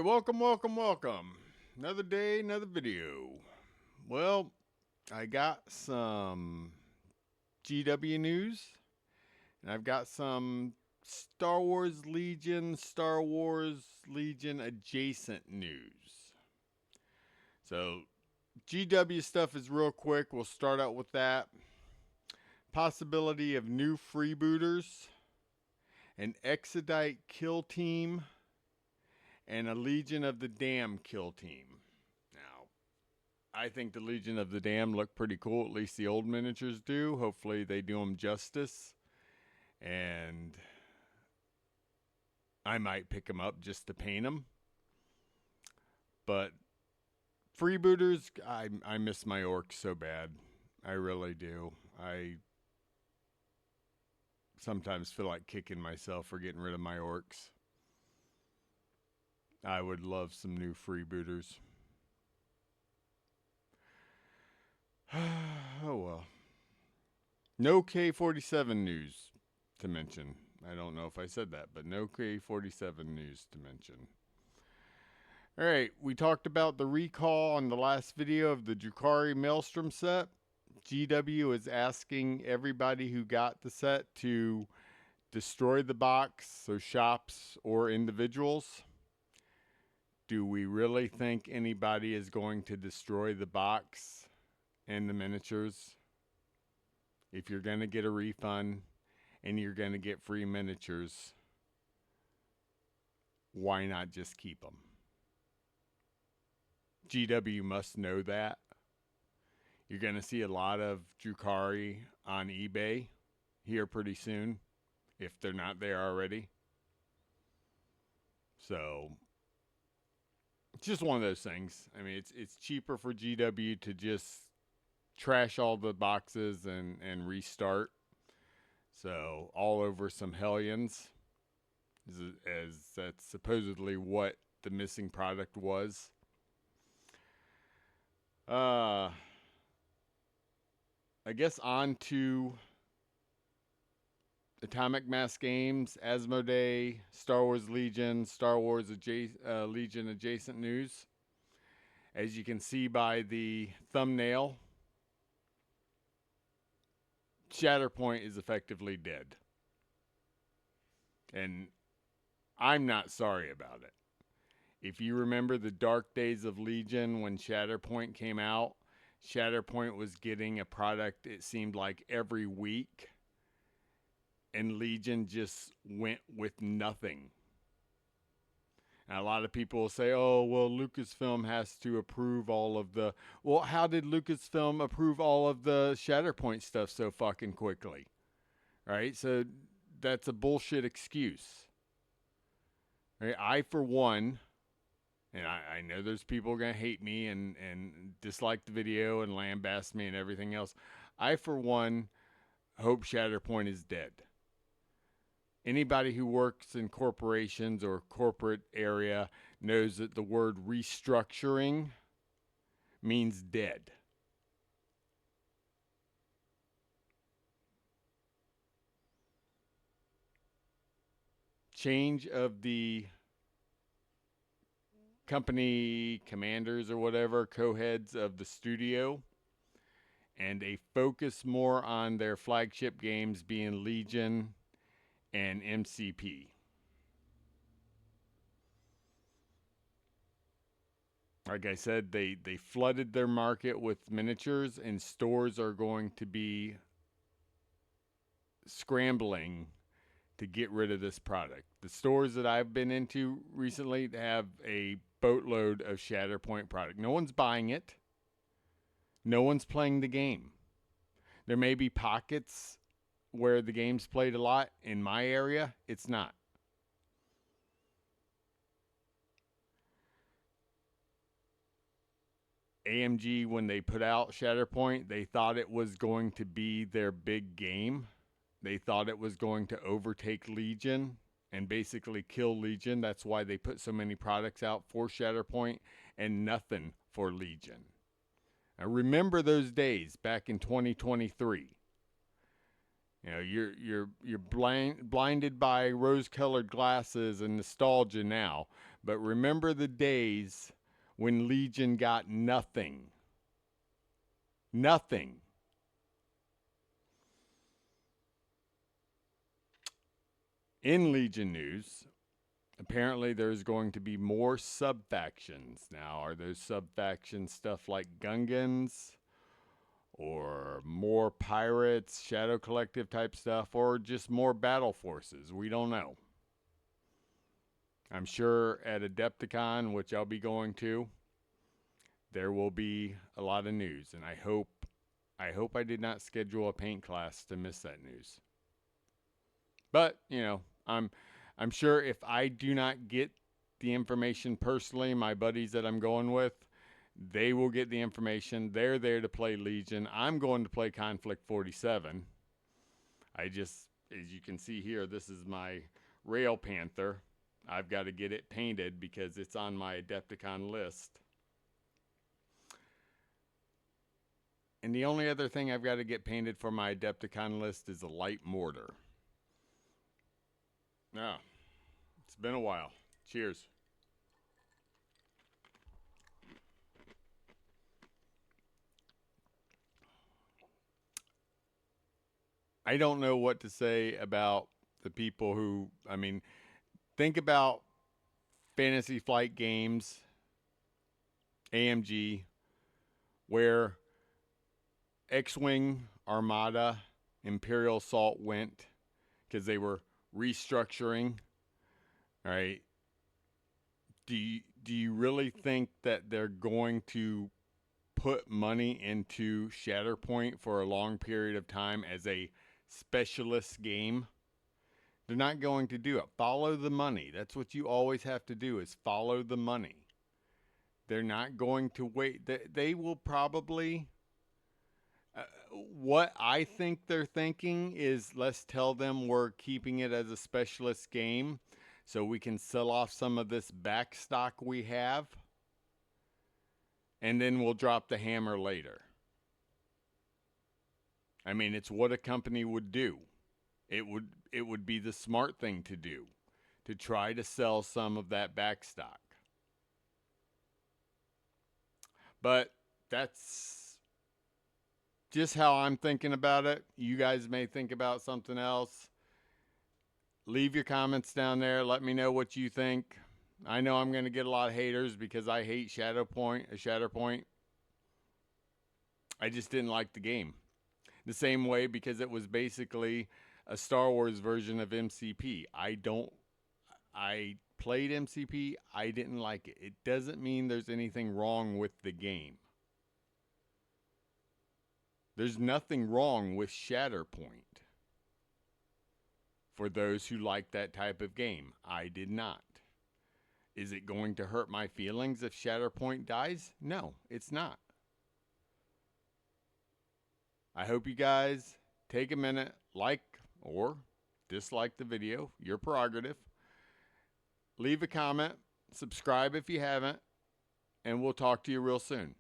Welcome, welcome, welcome. Another day, another video. Well, I got some GW news, and I've got some Star Wars Legion adjacent news. So, GW stuff is real quick. We'll start out with that. Possibility of new freebooters, an Exodite kill team, and a Legion of the Dam kill team. Now, I think the Legion of the Dam look pretty cool. At least the old miniatures do. Hopefully they do them justice. And I might pick them up just to paint them. But freebooters, I miss my orcs so bad. I really do. I sometimes feel like kicking myself for getting rid of my orcs. I would love some new freebooters. Oh well. No K-47 news to mention. I don't know if I said that, but no K-47 news to mention. Alright, we talked about the recall on the last video of the Drukhari Maelstrom set. GW is asking everybody who got the set to destroy the box, so shops or individuals. Do we really think anybody is going to destroy the box and the miniatures? If you're going to get a refund and you're going to get free miniatures, why not just keep them? GW must know that. You're going to see a lot of Drukhari on eBay here pretty soon, if they're not there already. So, it's just one of those things. I mean, it's cheaper for GW to just trash all the boxes and restart. So, all over some Hellions, as that's supposedly what the missing product was. I guess on to Atomic Mass Games, Asmodee, Star Wars Legion, Legion adjacent news. As you can see by the thumbnail, Shatterpoint is effectively dead. And I'm not sorry about it. If you remember the dark days of Legion when Shatterpoint came out, Shatterpoint was getting a product, it seemed like, every week. And Legion just went with nothing. And a lot of people will say, oh, well, Lucasfilm has to approve all of the... Well, how did Lucasfilm approve all of the Shatterpoint stuff so fucking quickly? Right? So that's a bullshit excuse. Right? I, for one... And I know there's people going to hate me and dislike the video and lambaste me and everything else. I, for one, hope Shatterpoint is dead. Anybody who works in corporations or corporate area knows that the word restructuring means dead. Change of the company commanders or whatever, co-heads of the studio, and a focus more on their flagship games being Legion and MCP. Like I said, they flooded their market with miniatures, and stores are going to be scrambling to get rid of this product. The stores that I've been into recently have a boatload of Shatterpoint product. No one's buying it. No one's playing the game. There may be pockets where the game's played a lot. In my area, it's not. AMG, when they put out Shatterpoint, they thought it was going to be their big game. They thought it was going to overtake Legion and basically kill Legion. That's why they put so many products out for Shatterpoint and nothing for Legion. Now remember those days back in 2023. You know, you're blinded by rose-colored glasses and nostalgia now, But remember the days when Legion got nothing. Nothing. In Legion news, apparently there's going to be more sub-factions. Now, are those sub-factions stuff like Gungans? Or more pirates, Shadow Collective type stuff, or just more battle forces? We don't know. I'm sure at Adepticon, which I'll be going to, there will be a lot of news, and I hope I did not schedule a paint class to miss that news. But, you know, I'm sure if I do not get the information personally, my buddies that I'm going with, they will get the information. They're there to play Legion. I'm going to play Conflict 47. As you can see here, this is my Rail Panther. I've got to get it painted because it's on my Adepticon list. And the only other thing I've got to get painted for my Adepticon list is a light mortar. Now, it's been a while. Cheers. I don't know what to say about the people who, I mean, think about Fantasy Flight Games, AMG, where X-Wing, Armada, Imperial Assault went because they were restructuring. All right. Do you really think that they're going to put money into Shatterpoint for a long period of time as a specialist game? They're not going to do it. Follow the money. That's what you always have to do, is follow the money. They're not going to wait. They will probably... what I think they're thinking is, let's tell them we're keeping it as a specialist game so we can sell off some of this back stock we have, and then we'll drop the hammer later. I mean, it's what a company would do. It would be the smart thing to do, to try to sell some of that back stock. But that's just how I'm thinking about it. You guys may think about something else. Leave your comments down there. Let me know what you think. I know I'm going to get a lot of haters because I hate Shatterpoint. I just didn't like the game. The same way because it was basically a Star Wars version of MCP. I played MCP. I didn't like it. It doesn't mean there's anything wrong with the game. There's nothing wrong with Shatterpoint for those who like that type of game. I did not. Is it going to hurt my feelings if Shatterpoint dies? No, it's not. I hope you guys take a minute, like or dislike the video, your prerogative. Leave a comment, subscribe if you haven't, and we'll talk to you real soon.